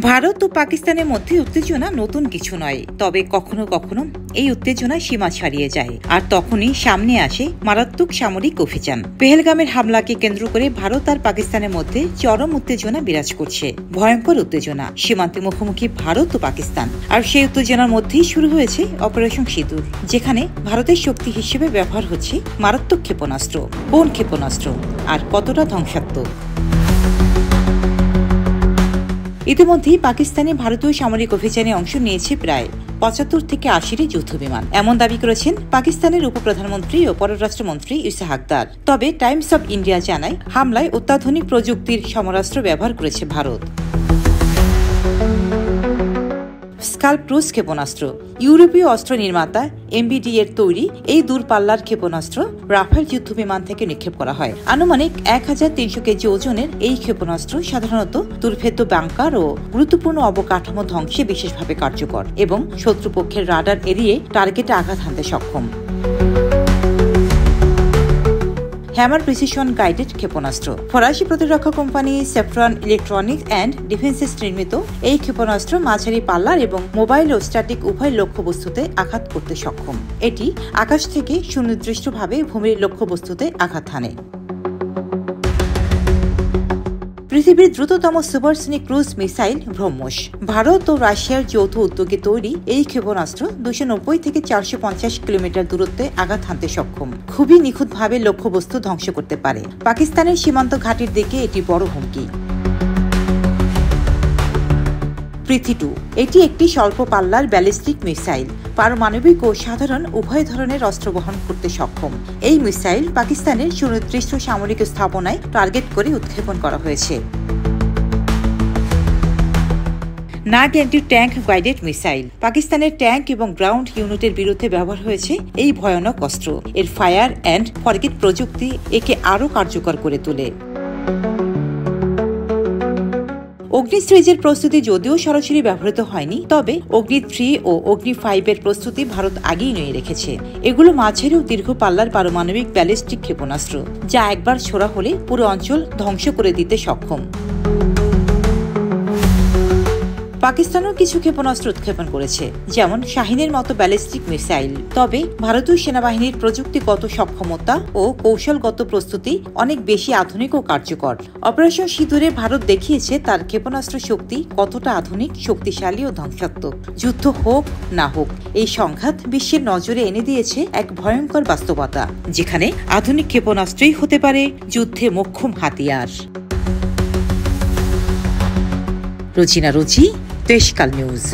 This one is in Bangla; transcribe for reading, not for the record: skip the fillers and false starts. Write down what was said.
ভারত ও পাকিস্তানের মধ্যে উত্তেজনা নতুন কিছু নয়, তবে কখনো কখনো এই উত্তেজনা সীমা ছাড়িয়ে যায়, আর তখনই সামনে আসে মারাত্মক সামরিক অভিযান। পেহেলগামের হামলাকে কেন্দ্র করে ভারত আর পাকিস্তানের মধ্যে চরম উত্তেজনা বিরাজ করছে। ভয়ঙ্কর উত্তেজনা, সীমান্তে মুখোমুখি ভারত ও পাকিস্তান। আর সেই উত্তেজনার মধ্যেই শুরু হয়েছে অপারেশন সিঁদুর, যেখানে ভারতের শক্তি হিসেবে ব্যবহার হচ্ছে মারাত্মক ক্ষেপণাস্ত্র। কোন ক্ষেপণাস্ত্র আর কতটা ধ্বংসাত্মক? ইতিমধ্যেই পাকিস্তানে ভারতীয় সামরিক অভিযানে অংশ নিয়েছে প্রায় ৭৫ থেকে ৮০টি যুদ্ধবিমান, এমন দাবি করেছেন পাকিস্তানের উপপ্রধানমন্ত্রী ও পররাষ্ট্রমন্ত্রী ইসহাক দার। তবে টাইমস অব ইন্ডিয়া জানায়, হামলায় অত্যাধুনিক প্রযুক্তির সমরাস্ত্র ব্যবহার করেছে ভারত। স্কালপ্রুস ক্ষেপণাস্ত্র, ইউরোপীয় অস্ত্র নির্মাতা এমবিডি এর তৈরি এই দূরপাল্লার ক্ষেপণাস্ত্র রাফাল যুদ্ধবিমান থেকে নিক্ষেপ করা হয়। আনুমানিক ১৩০০ কেজি ওজনের এই ক্ষেপণাস্ত্র সাধারণত দুর্ভেদ্য বাংকার ও গুরুত্বপূর্ণ অবকাঠামো ধ্বংসে বিশেষভাবে কার্যকর এবং শত্রুপক্ষের রাডার এড়িয়ে টার্গেটে আঘাত হানতে সক্ষম। হ্যামার প্রিসিশন গাইডেড ক্ষেপণাস্ত্র, ফরাসি প্রতিরক্ষা কোম্পানি সেফরন ইলেকট্রনিক্স অ্যান্ড ডিফেন্সেস নির্মিত এই ক্ষেপণাস্ত্র মাঝারি পাল্লার এবং মোবাইল ও স্ট্যাটিক উভয় লক্ষ্যবস্তুতে আঘাত করতে সক্ষম। এটি আকাশ থেকে সুনির্দিষ্টভাবে ভূমির লক্ষ্যবস্তুতে আঘাত হানে। পৃথিবীর দ্রুততম supersonic cruise missile BrahMos, Bharat ও রাশিয়ার যৌথ উদ্যোগে তৈরি এই ক্ষেপণাস্ত্র ২৯০ থেকে ৪৫০ কিলোমিটার দূরত্বে আঘাত হানতে সক্ষম। খুবই নিখুঁতভাবে লক্ষ্যবস্তু ধ্বংস করতে পারে। পাকিস্তানের সীমান্ত ঘাটির দিকে এটি বড় হুমকি। পৃথি-2, এটি একটি স্বল্প পাল্লার ব্যালিস্টিক মিসাইল, পারমাণবিক ও সাধারণ উভয় ধরনের অস্ত্র বহন করতে সক্ষম। এই মিসাইল পাকিস্তানের সুনির্দিষ্ট সামরিক স্থাপনায় টার্গেট করে উৎক্ষেপণ করা হয়েছে। নাগ অ্যান্টি ট্যাঙ্ক গাইডেড মিসাইল, পাকিস্তানের ট্যাঙ্ক এবং গ্রাউন্ড ইউনিটের বিরুদ্ধে ব্যবহার হয়েছে এই ভয়ানক অস্ত্র। এর ফায়ার অ্যান্ড ফরগেট প্রযুক্তি একে আরও কার্যকর করে তোলে। অগ্নি সিরিজের প্রস্তুতি যদিও সরাসরি ব্যবহৃত হয়নি, তবে অগ্নি 3 ও অগ্নি 5 এর প্রস্তুতি ভারত আগেই নিয়ে রেখেছে। এগুলো মাঝারি ও দীর্ঘ পাল্লার পারমাণবিক ব্যালিস্টিক ক্ষেপণাস্ত্র, যা একবার ছোড়া হলে পুরো অঞ্চল ধ্বংস করে দিতে সক্ষম। পাকিস্তানও কিছু ক্ষেপণাস্ত্র উৎক্ষেপণ করেছে, যেমন শাহিনের মতো ব্যালিস্টিক মিসাইল। তবে ভারতীয় সেনাবাহিনীর প্রযুক্তিগত সক্ষমতা ও কৌশলগত প্রস্তুতি অনেক বেশি আধুনিক ও কার্যকর। অপারেশন সিঁদুরে ভারত দেখিয়েছে তার ক্ষেপণাস্ত্র শক্তি কতটা আধুনিক, শক্তিশালী ও ধ্বংসাত্মক। যুদ্ধ হোক না হোক, এই সংঘাত বিশ্বের নজরে এনে দিয়েছে এক ভয়ঙ্কর বাস্তবতা, যেখানে আধুনিক ক্ষেপণাস্ত্রই হতে পারে যুদ্ধে মোক্ষম হাতিয়ার। রুচিনা রুচি, দেশকাল নিউজ।